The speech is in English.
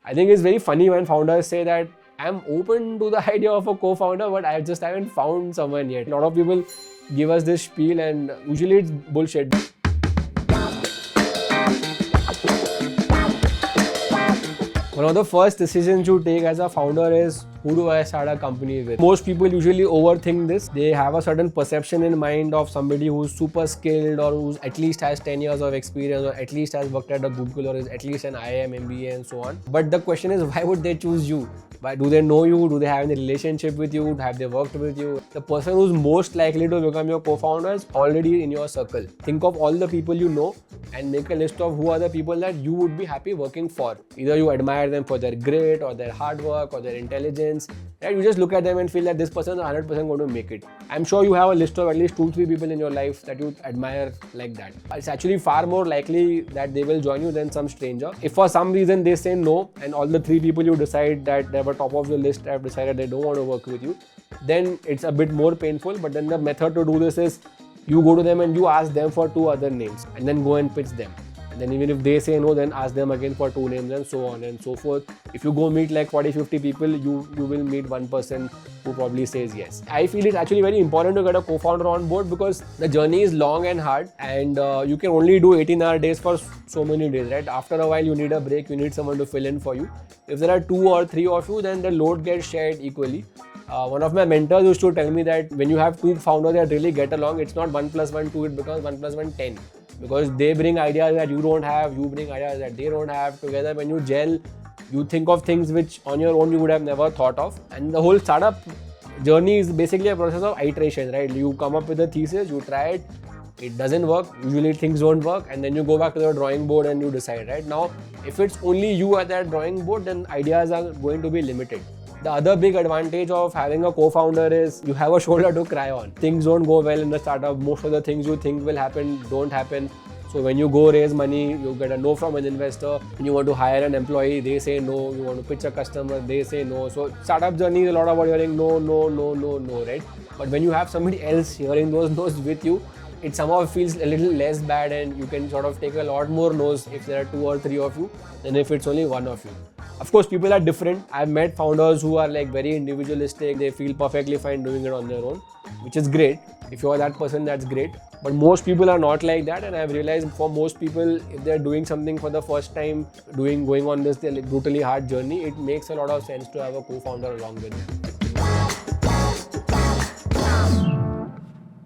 I think it's very funny when founders say that I'm open to the idea of a co-founder, but I just haven't found someone yet. A lot of people give us this spiel and usually it's bullshit. One of the first decisions you take as a founder is, who do I start a company with? Most people usually overthink this. They have a certain perception in mind of somebody who's super skilled or who's at least has 10 years of experience or at least has worked at a Google or is at least an IIM, MBA and so on. But the question is, why would they choose you? Why do they know you? Do they have any relationship with you? Have they worked with you? The person who's most likely to become your co-founder is already in your circle. Think of all the people you know and make a list of who are the people that you would be happy working for. Either you admire them for their grit or their hard work or their intelligence. Right? You just look at them and feel that this person is 100% going to make it. I'm sure you have a list of at least 2-3 people in your life that you admire like that. It's actually far more likely that they will join you than some stranger. If for some reason they say no and all the 3 people you decide that they were top of your list have decided they don't want to work with you, then it's a bit more painful. But then the method to do this is you go to them and you ask them for 2 other names and then go and pitch them. And then even if they say no, then ask them again for 2 names and so on and so forth. If you go meet like 40-50 people, you will meet one person who probably says yes. I feel it's actually very important to get a co-founder on board because the journey is long and hard and you can only do 18-hour days for so many days, right? After a while, you need a break, you need someone to fill in for you. If there are 2 or 3 of you, then the load gets shared equally. One of my mentors used to tell me that when you have 2 founders that really get along, it's not 1 + 1 2, it becomes 1 + 1 10. Because they bring ideas that you don't have, you bring ideas that they don't have. Together, when you gel, you think of things which on your own you would have never thought of. And the whole startup journey is basically a process of iteration, right? You come up with a thesis, you try it, it doesn't work, usually things don't work, and then you go back to the drawing board and you decide, right? Now, if it's only you at that drawing board, then ideas are going to be limited. The other big advantage of having a co-founder is you have a shoulder to cry on. Things don't go well in the startup. Most of the things you think will happen don't happen. So when you go raise money, you get a no from an investor. When you want to hire an employee, they say no. You want to pitch a customer, they say no. So startup journey is a lot about hearing no, no, no, no, no, right? But when you have somebody else hearing those no's with you, it somehow feels a little less bad and you can sort of take a lot more no's if there are 2 or 3 of you than if it's only 1 of you. Of course, people are different. I've met founders who are like very individualistic. They feel perfectly fine doing it on their own, which is great. If you're that person, that's great. But most people are not like that. And I've realized for most people, if they're doing something for the first time, going on this brutally hard journey, it makes a lot of sense to have a co-founder along with them.